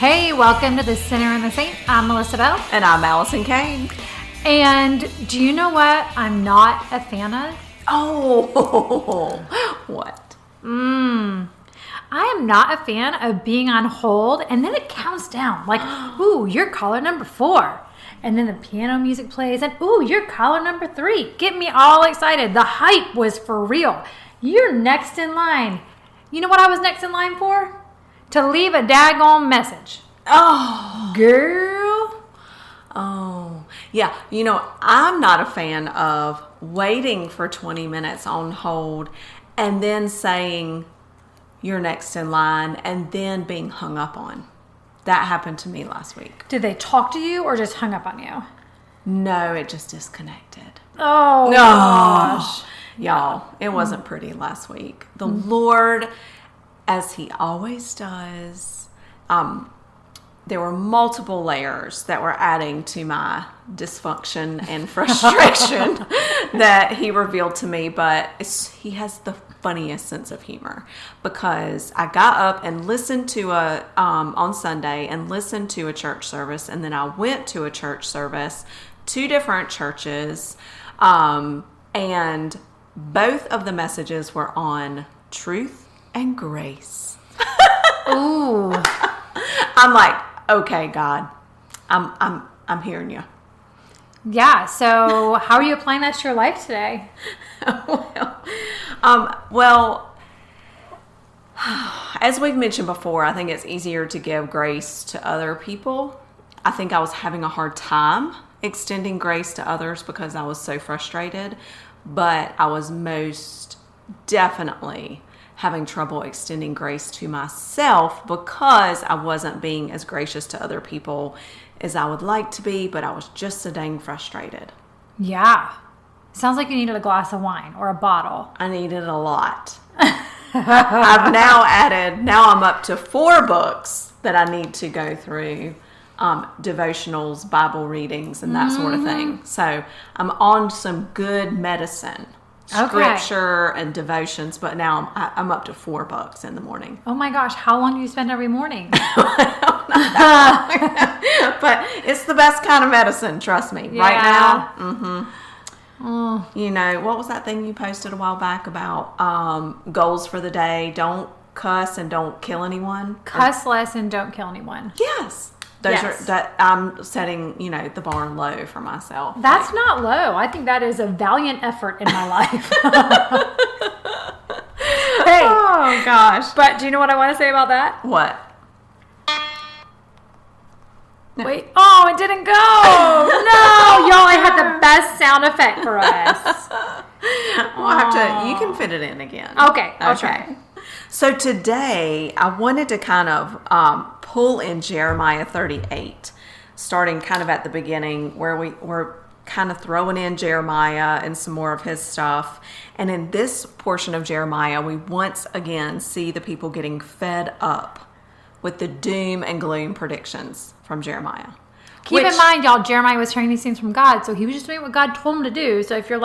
Hey, welcome to The Sinner and the Saint. I'm Melissa Bell. And I'm Allison Kane. And do you know what I'm not a fan of? Oh, what? I am not a fan of being on hold and then it counts down. Like, ooh, you're caller number 4. And then the piano music plays and ooh, you're caller number 3. Get me all excited. The hype was for real. You're next in line. You know what I was next in line for? To leave a daggone message. Oh. Girl. Oh. Yeah. You know, I'm not a fan of waiting for 20 minutes on hold and then saying you're next in line and then being hung up on. That happened to me last week. Did they talk to you or just hung up on you? No, it just disconnected. Oh, gosh. Y'all, it wasn't pretty last week. The Lord, as he always does, there were multiple layers that were adding to my dysfunction and frustration that he revealed to me. But he has the funniest sense of humor, because I got up and listened to on Sunday and listened to a church service, and then I went to a church service, 2 different churches, and both of the messages were on truth and grace. Ooh. I'm like, okay, God, I'm hearing you. Yeah. So how are you applying that to your life today? Well, as we've mentioned before, I think it's easier to give grace to other people. I think I was having a hard time extending grace to others because I was so frustrated, but I was most definitely having trouble extending grace to myself because I wasn't being as gracious to other people as I would like to be, but I was just so dang frustrated. Yeah. Sounds like you needed a glass of wine or a bottle. I needed a lot. I've now I'm up to 4 books that I need to go through, devotionals, Bible readings, and that sort of thing. So I'm on some good medicine. Scripture and devotions, but now I'm up to 4 books in the morning. Oh my gosh, how long do you spend every morning? But it's the best kind of medicine, trust me. Yeah. Right now, You know, what was that thing you posted a while back about goals for the day? Don't cuss and don't kill anyone. Cuss less and don't kill anyone. Yes. I'm setting, the bar low for myself. That's not low. I think that is a valiant effort in my life. Hey. Oh, gosh. But do you know what I want to say about that? What? Wait. Oh, it didn't go. No. Y'all, I had the best sound effect for us. You can fit it in again. Okay. I'll try. So today, I wanted to kind of pull in Jeremiah 38, starting kind of at the beginning where we're kind of throwing in Jeremiah and some more of his stuff. And in this portion of Jeremiah, we once again see the people getting fed up with the doom and gloom predictions from Jeremiah. Keep in mind, y'all, Jeremiah was hearing these things from God, so he was just doing what God told him to do. So if you're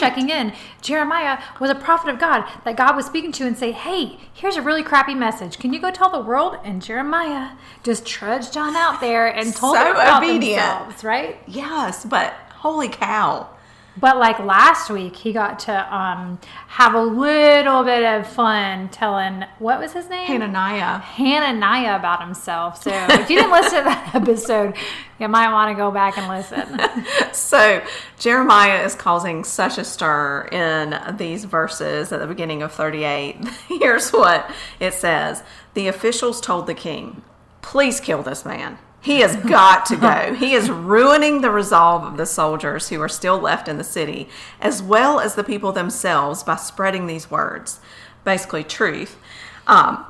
checking in, Jeremiah was a prophet of God that God was speaking to and say, hey, here's a really crappy message. Can you go tell the world? And Jeremiah just trudged on out there and told them about themselves, right? Yes, but holy cow. But like last week, he got to have a little bit of fun telling, what was his name? Hananiah about himself. So if you didn't listen to that episode, you might want to go back and listen. So Jeremiah is causing such a stir in these verses at the beginning of 38. Here's what it says. The officials told the king, please kill this man. He has got to go. He is ruining the resolve of the soldiers who are still left in the city, as well as the people themselves, by spreading these words. Basically, truth.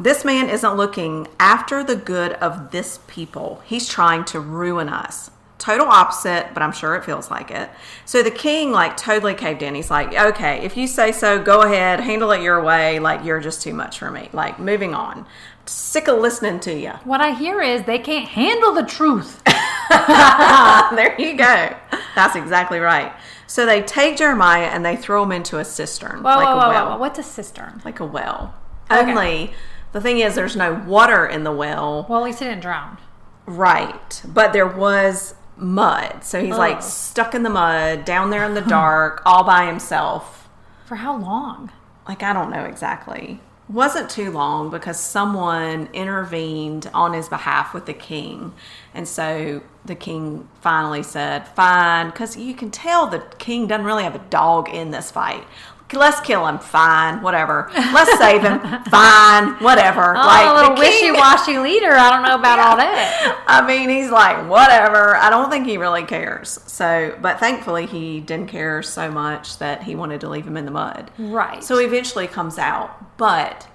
This man isn't looking after the good of this people. He's trying to ruin us. Total opposite, but I'm sure it feels like it. So the king, totally caved in. He's like, okay, if you say so, go ahead, handle it your way. You're just too much for me. Moving on. Sick of listening to you. What I hear is they can't handle the truth. There you go. That's exactly right. So they take Jeremiah and they throw him into a cistern. Whoa. What's a cistern? Like a well. Okay. Only, the thing is, there's no water in the well. Well, at least he didn't drown. Right. But there was mud. So he's like stuck in the mud, down there in the dark, all by himself. For how long? Like, I don't know exactly. Wasn't too long because someone intervened on his behalf with the king. And so the king finally said, fine, because you can tell the king doesn't really have a dog in this fight. Let's kill him. Fine. Whatever. Let's save him. Fine. Whatever. Oh, like a little the king, wishy-washy leader. I don't know about all that. I mean, he's like, whatever. I don't think he really cares. So, but thankfully he didn't care so much that he wanted to leave him in the mud. Right. So he eventually comes out. But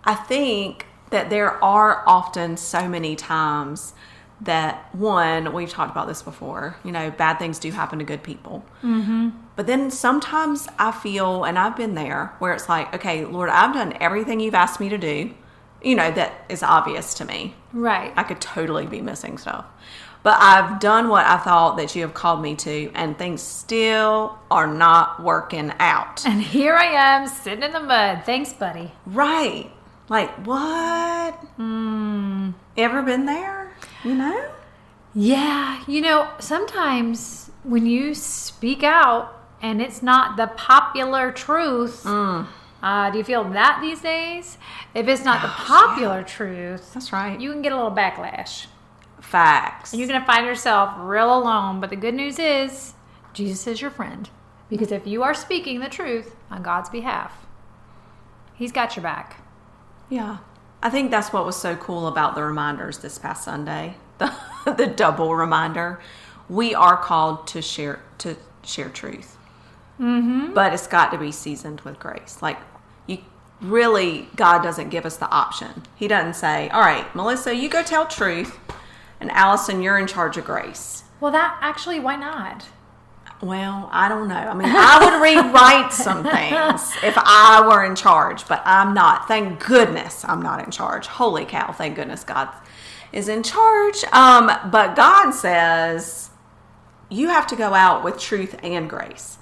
I think that there are often so many times that, one, we've talked about this before, bad things do happen to good people. Mm-hmm. But then sometimes I feel, and I've been there, where it's like, okay, Lord, I've done everything you've asked me to do, that is obvious to me. Right. I could totally be missing stuff. But I've done what I thought that you have called me to, and things still are not working out. And here I am sitting in the mud. Thanks, buddy. Right. Like, what? Ever been there? Yeah. Sometimes when you speak out and it's not the popular truth, do you feel that these days? If it's not the popular truth, that's right. You can get a little backlash. Facts. And you're going to find yourself real alone. But the good news is, Jesus is your friend. Because if you are speaking the truth on God's behalf, He's got your back. Yeah. I think that's what was so cool about the reminders this past Sunday. The double reminder. We are called to share truth. Mm-hmm. But it's got to be seasoned with grace. Like, God doesn't give us the option. He doesn't say, all right, Melissa, you go tell truth, and Allison, you're in charge of grace. Well, why not? Well, I don't know. I mean, I would rewrite some things if I were in charge, but I'm not. Thank goodness I'm not in charge. Holy cow, thank goodness God is in charge. But God says you have to go out with truth and grace.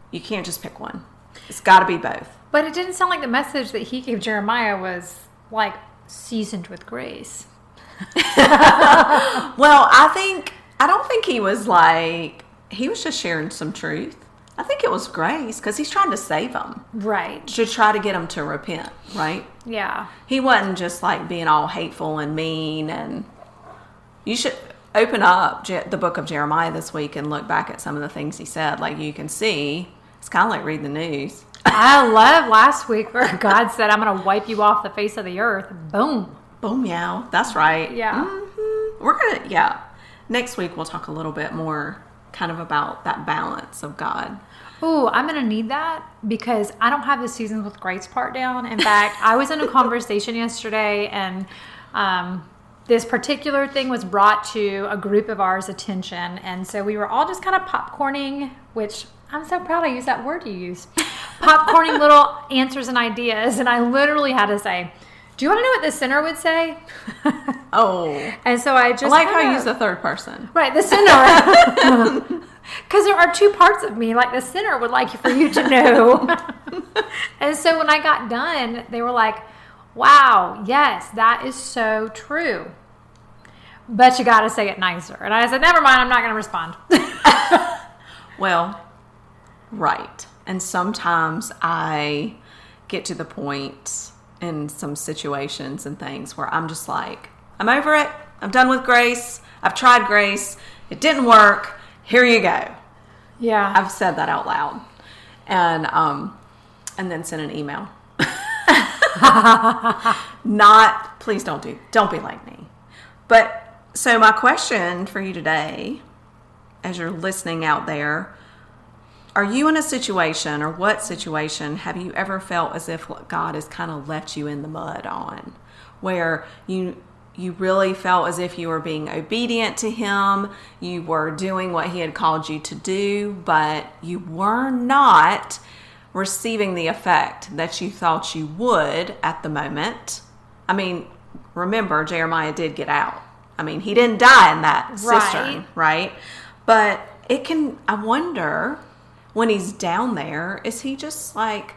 You can't just pick one. It's got to be both. But it didn't sound like the message that he gave Jeremiah was like seasoned with grace. Well, I don't think he was just sharing some truth. I think it was grace because he's trying to save them. Right. To try to get them to repent, right? Yeah. He wasn't just like being all hateful and mean. And you should open up the book of Jeremiah this week and look back at some of the things he said. Like, you can see, it's kind of like reading the news. I love last week where God said, I'm going to wipe you off the face of the earth. Boom. Boom, yeah. That's right. Yeah. Mm-hmm. Next week we'll talk a little bit more kind of about that balance of God. Ooh, I'm going to need that because I don't have the seasons with grace part down. In fact, I was in a conversation yesterday and this particular thing was brought to a group of ours' attention. And so we were all just kind of popcorning, which I'm so proud I used that word you used. Popcorning little answers and ideas. And I literally had to say, do you want to know what the sinner would say? Oh. And so I just... I like how you use the third person. Right, the sinner. Because there are two parts of me. Like, the sinner would like for you to know. And so when I got done, they were like, wow, yes, that is so true. But you got to say it nicer. And I said, never mind, I'm not going to respond. Well, right. And sometimes I get to the point in some situations and things where I'm just like, I'm over it. I'm done with grace. I've tried grace. It didn't work. Here you go. Yeah. I've said that out loud. And then sent an email. Please don't be like me. But so my question for you today, as you're listening out there, are you in a situation, or what situation have you ever felt as if God has kind of left you in the mud on, where you really felt as if you were being obedient to Him, you were doing what He had called you to do, but you were not receiving the effect that you thought you would at the moment? I mean, remember, Jeremiah did get out. I mean, he didn't die in that cistern, right? But I wonder, when he's down there, is he just like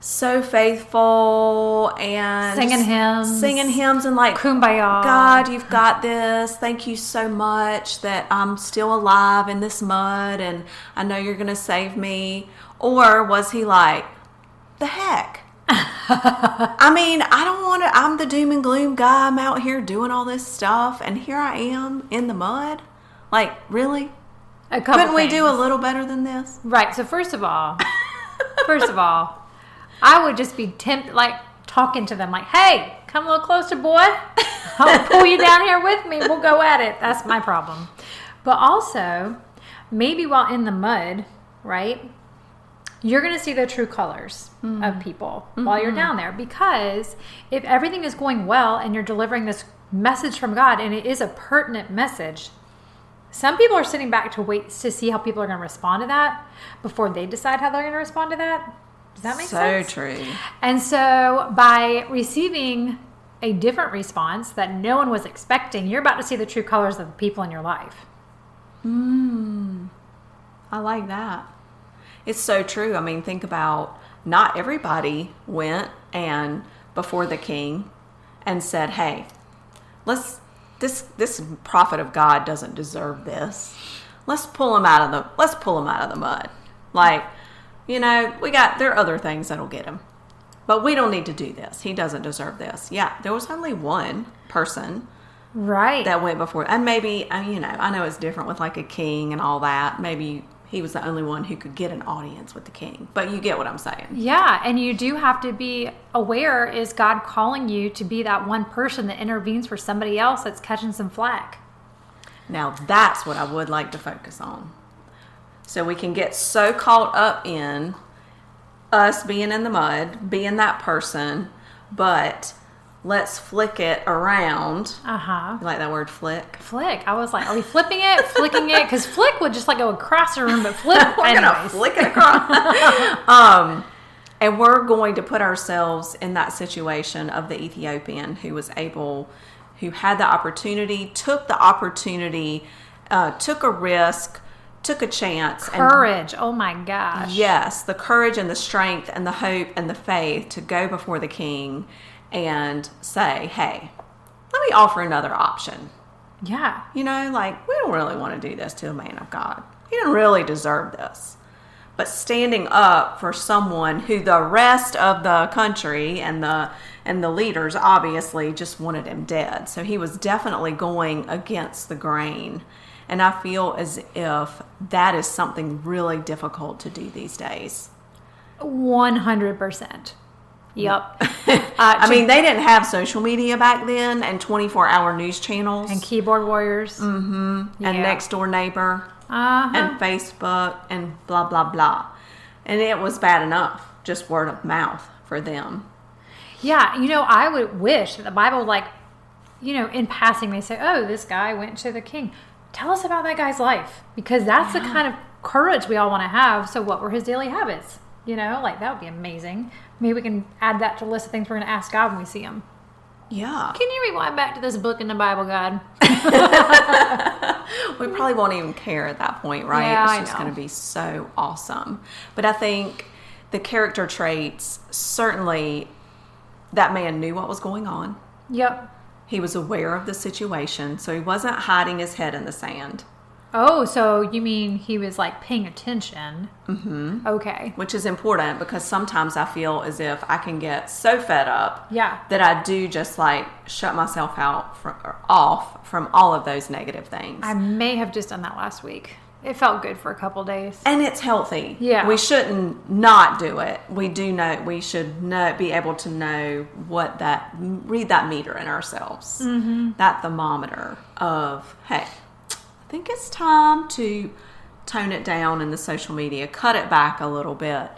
so faithful and Singing hymns and like, Kumbaya. God, you've got this. Thank you so much that I'm still alive in this mud and I know you're going to save me. Or was he like, the heck? I mean, I don't want to, I'm the doom and gloom guy. I'm out here doing all this stuff and here I am in the mud. Like, really? Couldn't we do a little better than this? Right. So first of all, I would just be like talking to them like, hey, come a little closer, boy. I'll pull you down here with me. We'll go at it. That's my problem. But also, maybe while in the mud, right, you're going to see the true colors of people while you're down there. Because if everything is going well and you're delivering this message from God, and it is a pertinent message, some people are sitting back to wait to see how people are going to respond to that before they decide how they're going to respond to that. Does that make sense? So true. And so by receiving a different response that no one was expecting, you're about to see the true colors of the people in your life. I like that. It's so true. I mean, think about, not everybody went and before the king and said, hey, this prophet of God doesn't deserve this. Let's pull him out of the mud. Like, you know, there are other things that'll get him. But we don't need to do this. He doesn't deserve this. Yeah, there was only one person that went before. And maybe, you know, I know it's different with like a king and all that. Maybe he was the only one who could get an audience with the king. But you get what I'm saying. Yeah, and you do have to be aware, is God calling you to be that one person that intervenes for somebody else that's catching some flack? Now, that's what I would like to focus on. So we can get so caught up in us being in the mud, being that person, but let's flick it around. You like that word, flick? Flick. I was like, are we flipping it, flicking it? Because flick would just like go across the room, but flip. We're going to flick it across. And we're going to put ourselves in that situation of the Ethiopian who had the opportunity, took a risk, took a chance. Courage. Oh my gosh. Yes. The courage and the strength and the hope and the faith to go before the king and say, hey, let me offer another option. Yeah. You know, like, we don't really want to do this to a man of God. He didn't really deserve this. But standing up for someone who the rest of the country and the leaders obviously just wanted him dead. So he was definitely going against the grain. And I feel as if that is something really difficult to do these days. 100%. Yep. I mean, they didn't have social media back then and 24-hour news channels. And keyboard warriors. And next door neighbor. And Facebook and blah, blah, blah. And it was bad enough, just word of mouth for them. Yeah, you know, I would wish that the Bible, like, you know, in passing, they say, oh, this guy went to the king. Tell us about that guy's life. Because that's the kind of courage we all want to have. So what were his daily habits? You know, like, that would be amazing. Maybe we can add that to the list of things we're going to ask God when we see him. Yeah. Can you rewind back to this book in the Bible, God? We probably won't even care at that point, right? Yeah, it's just going to be so awesome. But I think the character traits, certainly that man knew what was going on. Yep. He was aware of the situation, so he wasn't hiding his head in the sand. Oh, so you mean he was like paying attention? Mm-hmm. Okay. Which is important because sometimes I feel as if I can get so fed up that I do just like shut myself off from all of those negative things. I may have just done that last week. It felt good for a couple days. And it's healthy. Yeah. We shouldn't not do it. We should be able to know read that meter in ourselves. Mm-hmm. That thermometer of, hey, I think it's time to tone it down in the social media, cut it back a little bit.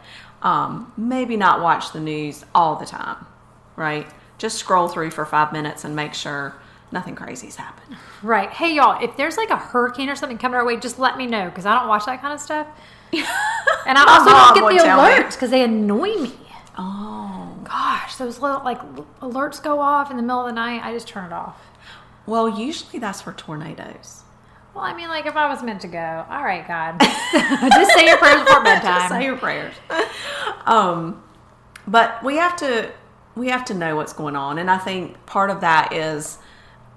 Maybe not watch the news all the time, right? Just scroll through for 5 minutes and make sure nothing crazy's happened. Right. Hey, y'all, if there's like a hurricane or something coming our way, just let me know because I don't watch that kind of stuff. And I also don't get the alerts because they annoy me. Oh. Gosh, those little like alerts go off in the middle of the night. I just turn it off. Well, usually that's for tornadoes. Well, I mean, like if I was meant to go, all right, God, just say your prayers before bedtime. Just say your prayers. But we have to know what's going on. And I think part of that is,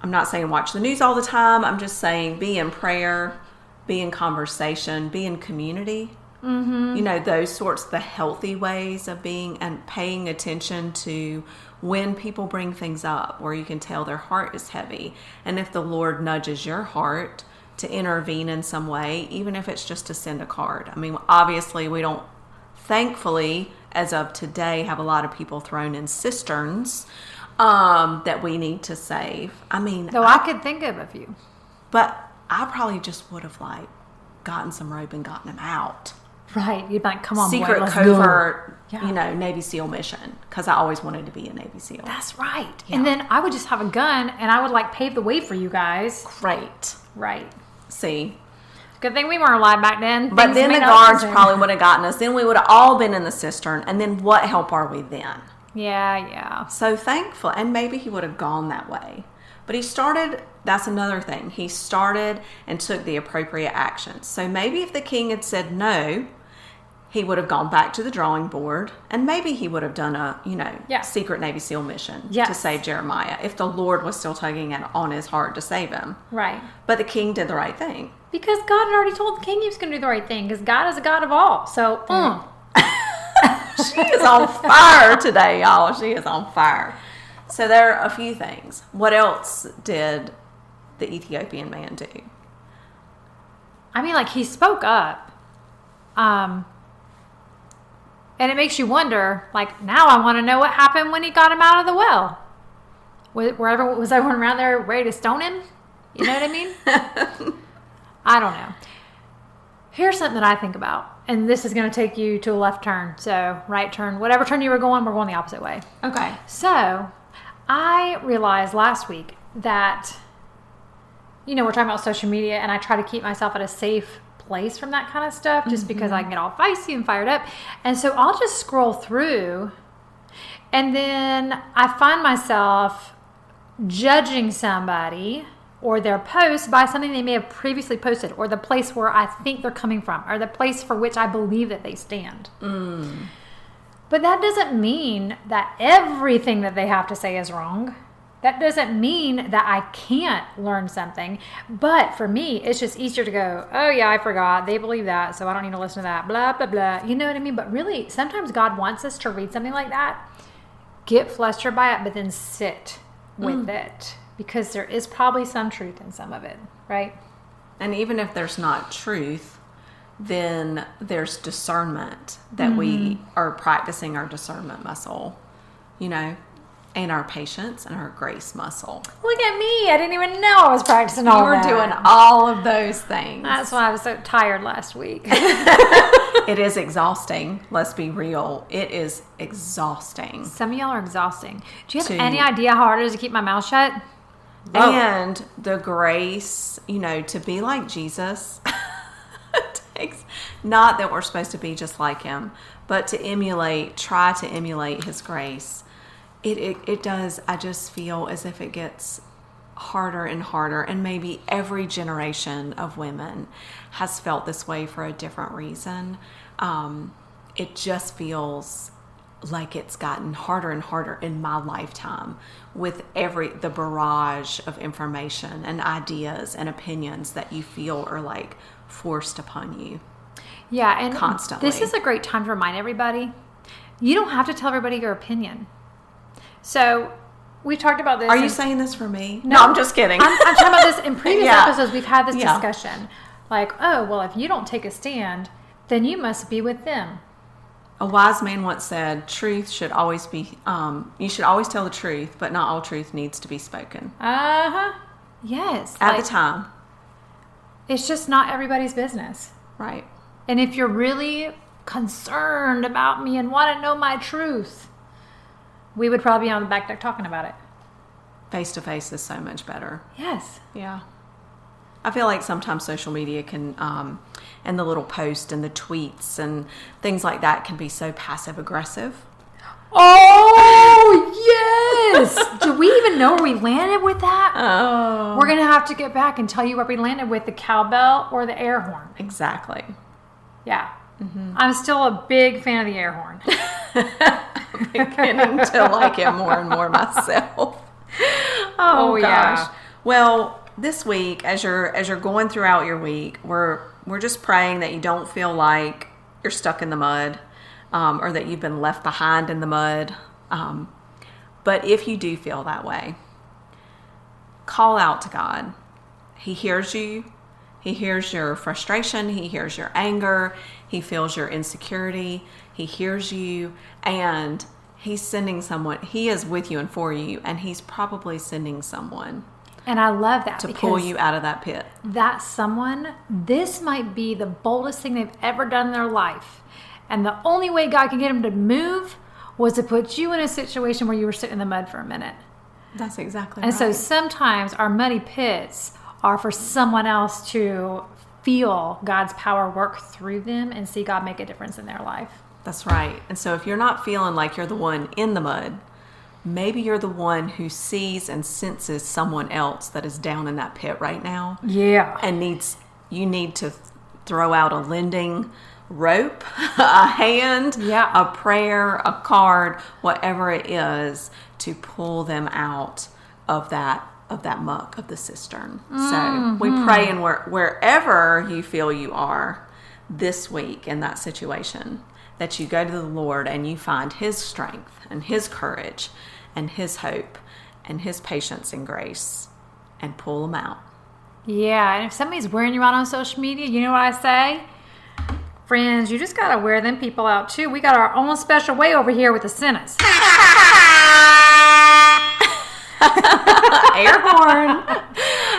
I'm not saying watch the news all the time. I'm just saying be in prayer, be in conversation, be in community. Mm-hmm. You know, those sorts of the healthy ways of being and paying attention to when people bring things up where you can tell their heart is heavy. And if the Lord nudges your heart to intervene in some way, even if it's just to send a card. I mean, obviously we don't, thankfully, as of today, have a lot of people thrown in cisterns that we need to save. I mean, Though I could think of a few. But I probably just would have gotten some rope and gotten them out. Right. You'd be like, come on, Secret boy, let's covert, go. Yeah. you know, Navy SEAL mission. Because I always wanted to be a Navy SEAL. That's right. Yeah. And then I would just have a gun and I would pave the way for you guys. Great. Right. See? Good thing we weren't alive back then. But Things then the may not guards listen. probably would have gotten us. Then we would have all been in the cistern. And then what help are we then? Yeah. So thankful. And maybe he would have gone that way. But he started, that's another thing. He started and took the appropriate actions. So maybe if the king had said no, he would have gone back to the drawing board. And maybe he would have done a, secret Navy SEAL mission to save Jeremiah. If the Lord was still tugging on his heart to save him. Right. But the king did the right thing. Because God had already told the king he was going to do the right thing. Because God is a God of all. So, She is on fire today, y'all. She is on fire. So there are a few things. What else did the Ethiopian man do? I mean, he spoke up. And it makes you wonder, now I want to know what happened when he got him out of the well. Was everyone around there ready to stone him? You know what I mean? I don't know. Here's something that I think about. And this is going to take you to a left turn. So, right turn. Whatever turn you were going, we're going the opposite way. Okay. So, I realized last week that, we're talking about social media, and I try to keep myself at a safe place from that kind of stuff just because I can get all feisty and fired up. And so I'll just scroll through, and then I find myself judging somebody or their post by something they may have previously posted, or the place where I think they're coming from, or the place for which I believe that they stand. But that doesn't mean that everything that they have to say is wrong. That doesn't mean that I can't learn something. But for me, it's just easier to go, oh yeah, I forgot. They believe that, so I don't need to listen to that. Blah, blah, blah. You know what I mean? But really, sometimes God wants us to read something like that, get flustered by it, but then sit with it. Because there is probably some truth in some of it, right? And even if there's not truth, then there's discernment that we are practicing our discernment muscle, and our patience and our grace muscle. Look at me. I didn't even know I was practicing all that. You were doing all of those things. That's why I was so tired last week. It is exhausting. Let's be real. It is exhausting. Some of y'all are exhausting. Do you have any idea how hard it is to keep my mouth shut? And the grace, to be like Jesus takes, not that we're supposed to be just like him, but to try to emulate his grace. It does. I just feel as if it gets harder and harder, and maybe every generation of women has felt this way for a different reason. It just feels like it's gotten harder and harder in my lifetime with the barrage of information and ideas and opinions that you feel are forced upon you. Yeah, and constantly. This is a great time to remind everybody, you don't have to tell everybody your opinion. So we talked about this. Are you saying this for me? No, I'm just kidding. I'm talking about this in previous episodes. We've had this Yeah. discussion. If you don't take a stand, then you must be with them. A wise man once said, truth should always be, you should always tell the truth, but not all truth needs to be spoken. Yes. At the time. It's just not everybody's business. Right. And if you're really concerned about me and want to know my truth, we would probably be on the back deck talking about it. Face to face is so much better. Yes. Yeah. I feel like sometimes social media can, and the little posts and the tweets and things like that can be so passive aggressive. Oh, yes. Do we even know where we landed with that? Oh. We're going to have to get back and tell you where we landed with the cowbell or the air horn. Exactly. Yeah. Mm-hmm. I'm still a big fan of the air horn. beginning to like it more and more myself. Oh gosh. Yeah. Well, this week, as you're going throughout your week, we're just praying that you don't feel like you're stuck in the mud, or that you've been left behind in the mud. But if you do feel that way, call out to God. He hears you. He hears your frustration. He hears your anger. He feels your insecurity. He hears you, and He's sending someone. He is with you and for you, and He's probably sending someone. And I love that to pull you out of that pit. That someone, this might be the boldest thing they've ever done in their life. And the only way God could get them to move was to put you in a situation where you were sitting in the mud for a minute. That's exactly right. And so sometimes our muddy pits are for someone else to feel God's power work through them and see God make a difference in their life. That's right. And so if you're not feeling like you're the one in the mud, maybe you're the one who sees and senses someone else that is down in that pit right now. Yeah. And you need to throw out a lending rope, a hand, a prayer, a card, whatever it is, to pull them out of that muck of the cistern. So we pray, and wherever you feel you are this week in that situation, that you go to the Lord and you find His strength and His courage and His hope and His patience and grace, and pull them out. Yeah, and if somebody's wearing you out on social media, you know what I say? Friends, you just got to wear them people out too. We got our own special way over here with the sinners. Air horn.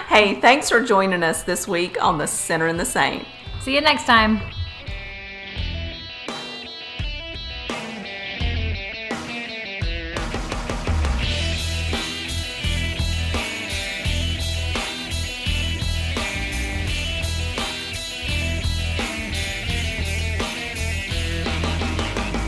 Hey, thanks for joining us this week on The Sinner and the Saint. See you next time.